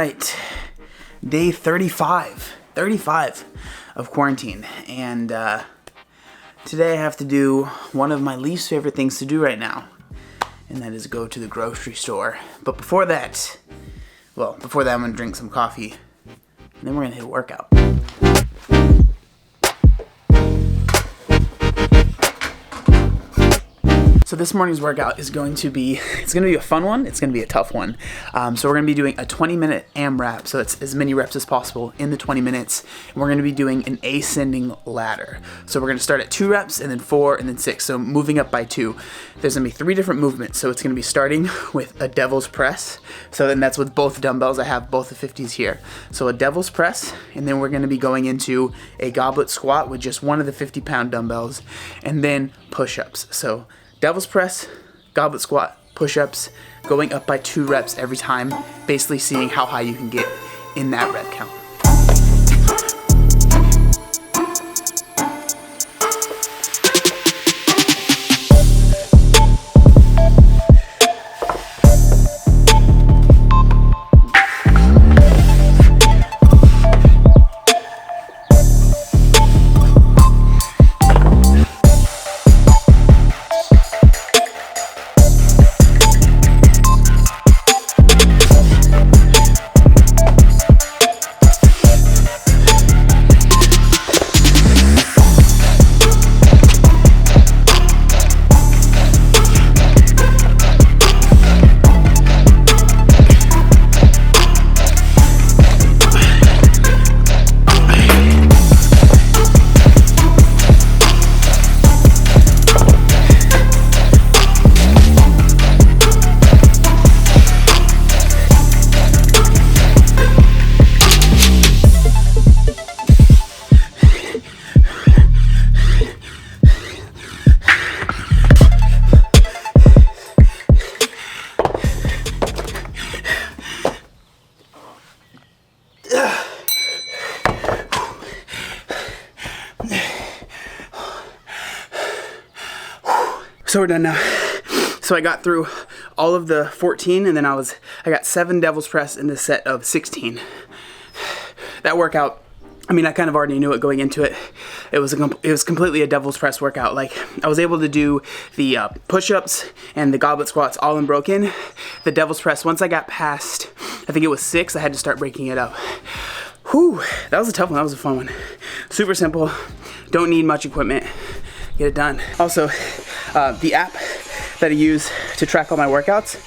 right, day 35 of quarantine, and today I have to do one of my least favorite things to do right now, and that is go to the grocery store. But before that, I'm gonna drink some coffee, and then we're gonna hit a workout. So this morning's workout is going to be, it's going to be a fun one, it's going to be a tough one. So we're going to be doing a 20-minute amrap, so it's as many reps as possible in the 20 minutes. And we're going to be doing an ascending ladder. So we're going to start at 2 reps, and then 4, and then 6, so moving up by 2. There's going to be 3 different movements, so it's going to be starting with a devil's press. So then that's with both dumbbells, I have both the 50s here. So a devil's press, and then we're going to be going into a goblet squat with just one of the 50-pound dumbbells, and then push-ups. So devil's press, goblet squat, push-ups, going up by 2 reps every time, basically seeing how high you can get in that rep count. So we're done now. So I got through all of the 14, and then I got 7 devil's press in the set of 16. That workout, I mean, I kind of already knew it going into it. It was completely a devil's press workout. Like, I was able to do the push-ups and the goblet squats all unbroken. The devil's press, once I got past, I think it was 6, I had to start breaking it up. Whew, that was a tough one. That was a fun one. Super simple. Don't need much equipment. Get it done. Also, the app that I use to track all my workouts,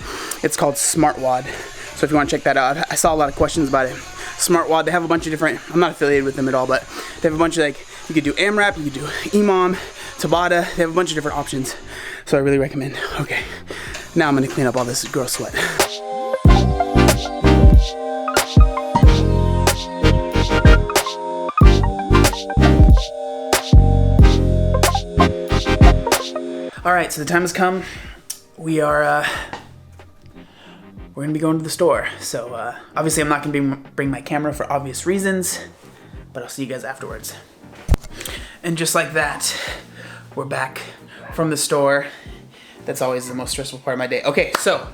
it's called SmartWOD. So if you want to check that out, I saw a lot of questions about it. SmartWOD, they have a bunch of different, I'm not affiliated with them at all, but they have a bunch of, like, you could do amrap, you could do EMOM, Tabata, they have a bunch of different options. So I really recommend. Okay, now I'm gonna clean up all this gross sweat. All right, so the time has come. We're gonna be going to the store. So obviously I'm not gonna bring my camera for obvious reasons, but I'll see you guys afterwards. And just like that, we're back from the store. That's always the most stressful part of my day. Okay, so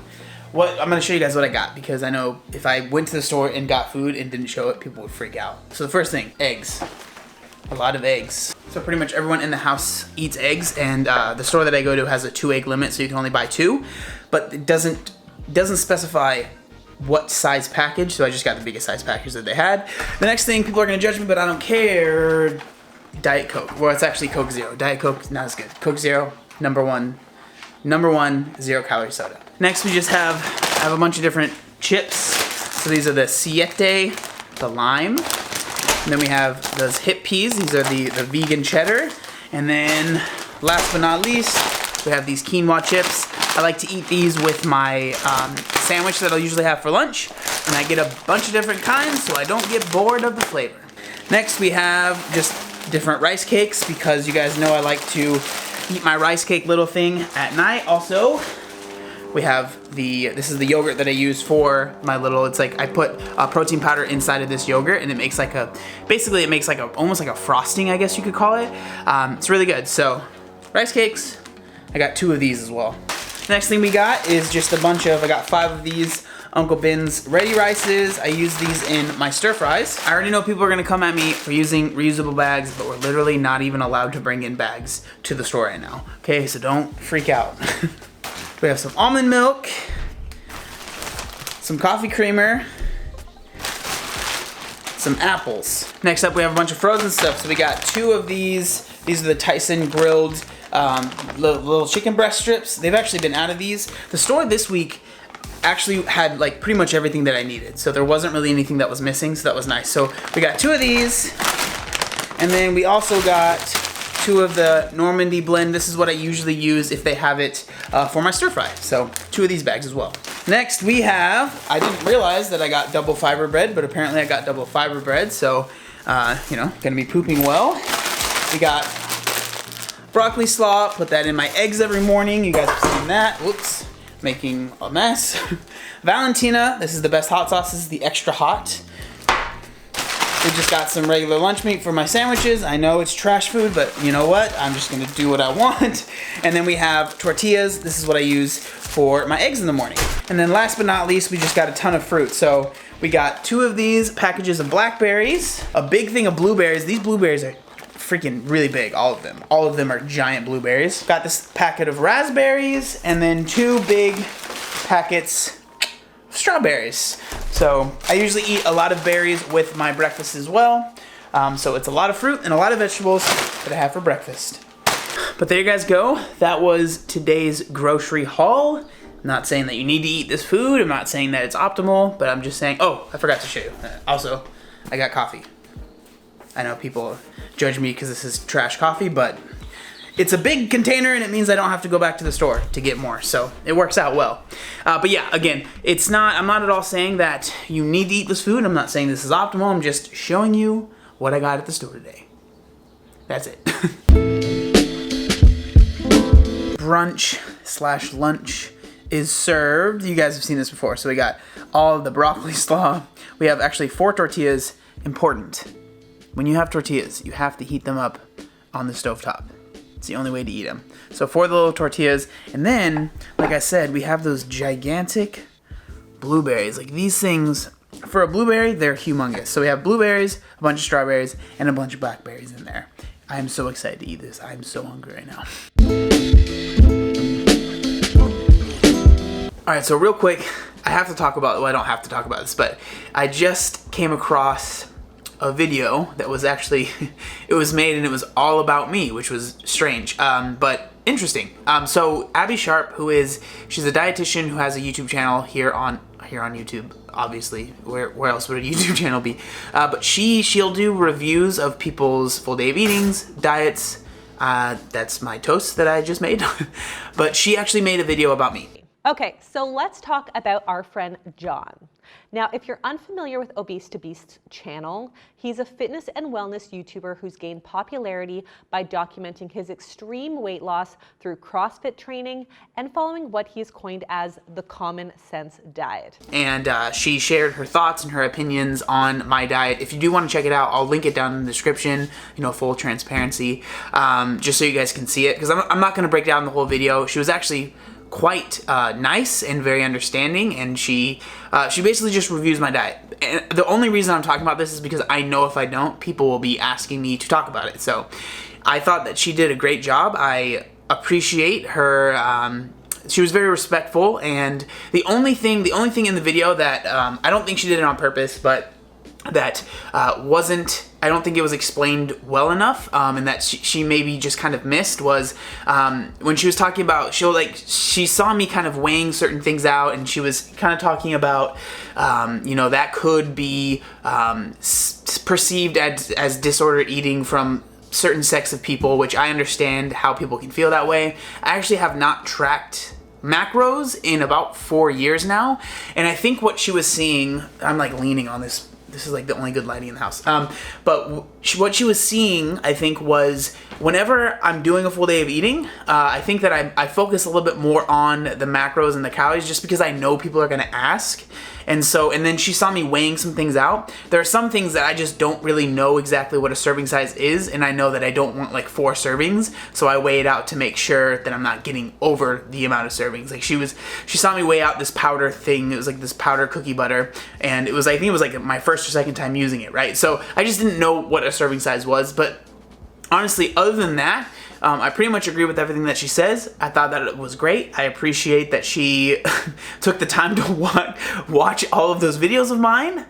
I'm gonna show you guys what I got, because I know if I went to the store and got food and didn't show it, people would freak out. So the first thing, eggs. A lot of eggs. So pretty much everyone in the house eats eggs, and the store that I go to has a 2-egg limit, so you can only buy 2, but it doesn't specify what size package, so I just got the biggest size package that they had. The next thing, people are gonna judge me, but I don't care. Diet Coke. Well, it's actually Coke Zero. Diet Coke is not as good. Coke Zero, number one 0-calorie soda. Next, we just have a bunch of different chips. So these are the Siete, the lime. And then we have those hip peas. These are the vegan cheddar. And then last but not least, we have these quinoa chips. I like to eat these with my sandwich that I'll usually have for lunch. And I get a bunch of different kinds so I don't get bored of the flavor. Next, we have just different rice cakes, because you guys know I like to eat my rice cake little thing at night. Also, we have this is the yogurt that I use for my little, it's like I put protein powder inside of this yogurt, and it makes like almost like a frosting, I guess you could call it. It's really good. So rice cakes, I got 2 of these as well. Next thing we got is just a bunch of, I got 5 of these Uncle Ben's ready rices. I use these in my stir fries. I already know people are gonna come at me for using reusable bags, but we're literally not even allowed to bring in bags to the store right now. Okay, so don't freak out. We have some almond milk, some coffee creamer, some apples. Next up, we have a bunch of frozen stuff. So we got 2 of these. These are the Tyson grilled little chicken breast strips. They've actually been out of these. The store this week actually had like pretty much everything that I needed. So there wasn't really anything that was missing, so that was nice. So we got 2 of these. And then we also got 2 of the Normandy blend. This is what I usually use if they have it for my stir fry. So 2 of these bags as well. Next we have, I didn't realize that I got double fiber bread, but apparently I got double fiber bread. So, you know, gonna be pooping well. We got broccoli slaw, put that in my eggs every morning. You guys have seen that. Whoops, making a mess. Valentina, this is the best hot sauce. This is the extra hot. We just got some regular lunch meat for my sandwiches. I know it's trash food, but you know what? I'm just gonna do what I want. And then we have tortillas. This is what I use for my eggs in the morning. And then last but not least, we just got a ton of fruit. So we got 2 of these packages of blackberries, a big thing of blueberries. These blueberries are freaking really big, all of them. All of them are giant blueberries. Got this packet of raspberries, and then 2 big packets of strawberries. So I usually eat a lot of berries with my breakfast as well. So it's a lot of fruit and a lot of vegetables that I have for breakfast. But there you guys go. That was today's grocery haul. I'm not saying that you need to eat this food. I'm not saying that it's optimal, but I'm just saying, oh, I forgot to show you. Also, I got coffee. I know people judge me because this is trash coffee, but it's a big container and it means I don't have to go back to the store to get more. So it works out well. But yeah, again, I'm not at all saying that you need to eat this food. I'm not saying this is optimal. I'm just showing you what I got at the store today. That's it. Brunch/lunch is served. You guys have seen this before. So we got all of the broccoli slaw. We have actually 4 tortillas. Important. When you have tortillas, you have to heat them up on the stovetop. It's the only way to eat them. So 4 little tortillas. And then, like I said, we have those gigantic blueberries. Like these things, for a blueberry, they're humongous. So we have blueberries, a bunch of strawberries, and a bunch of blackberries in there. I am so excited to eat this. I am so hungry right now. All right, so real quick, I have to talk about, well, I don't have to talk about this, but I just came across a video that was actually, it was made and it was all about me, which was strange, but interesting. So Abby Sharp, she's a dietitian who has a YouTube channel here on YouTube, obviously. Where else would a YouTube channel be? But she'll do reviews of people's full day of eatings, diets. That's my toast that I just made. But she actually made a video about me. Okay, so let's talk about our friend John. Now, if you're unfamiliar with Obese to Beast's channel, he's a fitness and wellness YouTuber who's gained popularity by documenting his extreme weight loss through CrossFit training and following what he's coined as the common sense diet. And she shared her thoughts and her opinions on my diet. If you do want to check it out, I'll link it down in the description, full transparency, just so you guys can see it, because I'm not going to break down the whole video. She was actually quite nice and very understanding, and she basically just reviews my diet. And the only reason I'm talking about this is because I know if I don't, people will be asking me to talk about it. So I thought that she did a great job. I appreciate her. She was very respectful, and the only thing in the video that I don't think she did it on purpose, but that I don't think it was explained well enough, and that she maybe just kind of missed was when she was talking about, she saw me kind of weighing certain things out, and she was kind of talking about, that could be perceived as disordered eating from certain sects of people, which I understand how people can feel that way. I actually have not tracked macros in about 4 years now, and I think what she was seeing, I'm like leaning on this. This is like the only good lighting in the house. But what she was seeing, I think, was whenever I'm doing a full day of eating, I think that I focus a little bit more on the macros and the calories just because I know people are gonna ask. And then she saw me weighing some things out. There are some things that I just don't really know exactly what a serving size is, and I know that I don't want like 4 servings, so I weigh it out to make sure that I'm not getting over the amount of servings. Like she saw me weigh out this powder thing. It was like this powder cookie butter, and I think it was like my first or second time using it, right? So I just didn't know what a serving size was, but honestly, other than that, I pretty much agree with everything that she says. I thought that it was great. I appreciate that she took the time to watch all of those videos of mine.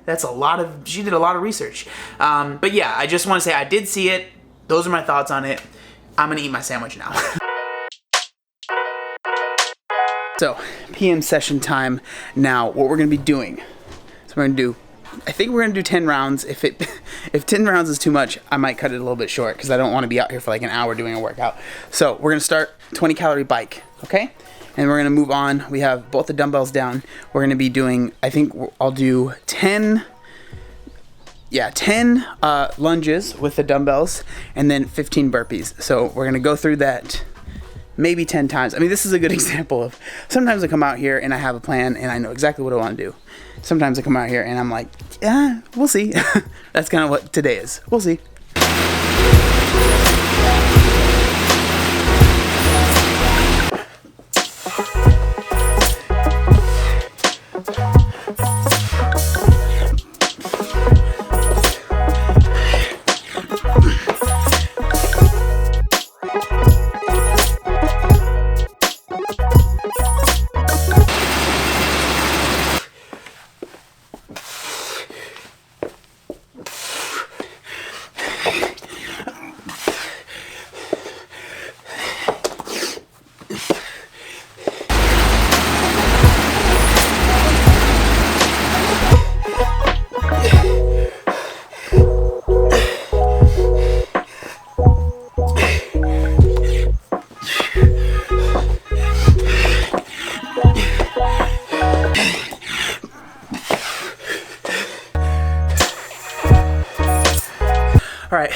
She did a lot of research. But yeah, I just want to say I did see it. Those are my thoughts on it. I'm gonna eat my sandwich now. So, PM session time now. What we're gonna be doing. So we're gonna do, I think we're gonna do 10 rounds. If 10 rounds is too much, I might cut it a little bit short because I don't want to be out here for like an hour doing a workout. So we're gonna start 20 calorie bike, okay? And we're gonna move on. We have both the dumbbells down. We're gonna be doing, I think I'll do 10 lunges with the dumbbells and then 15 burpees. So we're gonna go through that maybe 10 times. I mean, this is a good example of, sometimes I come out here and I have a plan and I know exactly what I want to do. Sometimes I come out here and I'm like, yeah, we'll see. That's kind of what today is. We'll see. All right,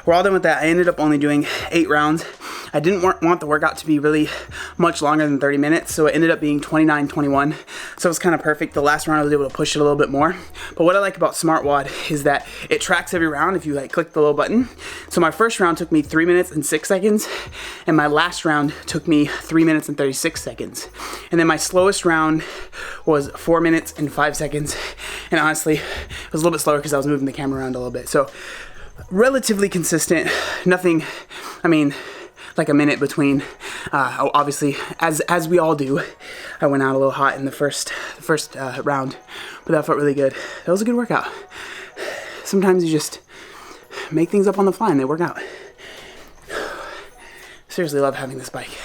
we're all done with that. I ended up only doing 8 rounds. I didn't want the workout to be really much longer than 30 minutes, so it ended up being 29-21. So it was kind of perfect. The last round I was able to push it a little bit more. But what I like about SmartWOD is that it tracks every round if you like click the little button. So my first round took me 3 minutes and 6 seconds, and my last round took me 3 minutes and 36 seconds. And then my slowest round was 4 minutes and 5 seconds. And honestly, it was a little bit slower because I was moving the camera around a little bit. So relatively consistent, nothing, I mean, like a minute between. Obviously, as we all do, I went out a little hot in the first round, but that felt really good. That was a good workout. Sometimes you just make things up on the fly and they work out. Seriously love having this bike.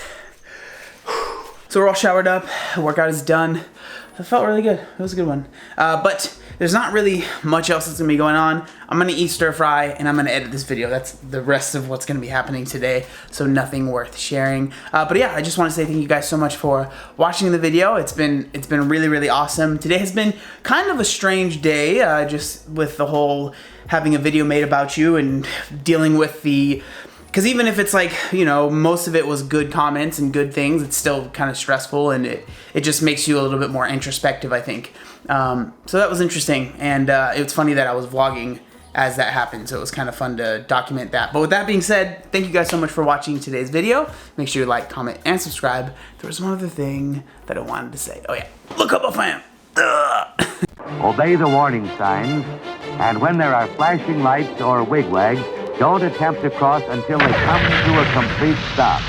So we're all showered up, the workout is done. It felt really good. It was a good one. But there's not really much else that's gonna be going on. I'm gonna eat stir fry and I'm gonna edit this video. That's the rest of what's gonna be happening today. So nothing worth sharing. But yeah, I just wanna say thank you guys so much for watching the video. It's been really, really awesome. Today has been kind of a strange day, just with the whole having a video made about you and dealing with the, because even if it's like, you know, most of it was good comments and good things, it's still kind of stressful, and it just makes you a little bit more introspective, I think. So that was interesting, and it's funny that I was vlogging as that happened, so it was kind of fun to document that. But with that being said, thank you guys so much for watching today's video. Make sure you like, comment, and subscribe. There was one other thing that I wanted to say. Oh yeah, look up a fan. Obey the warning signs, and when there are flashing lights or wigwags, don't attempt to cross until they come to a complete stop.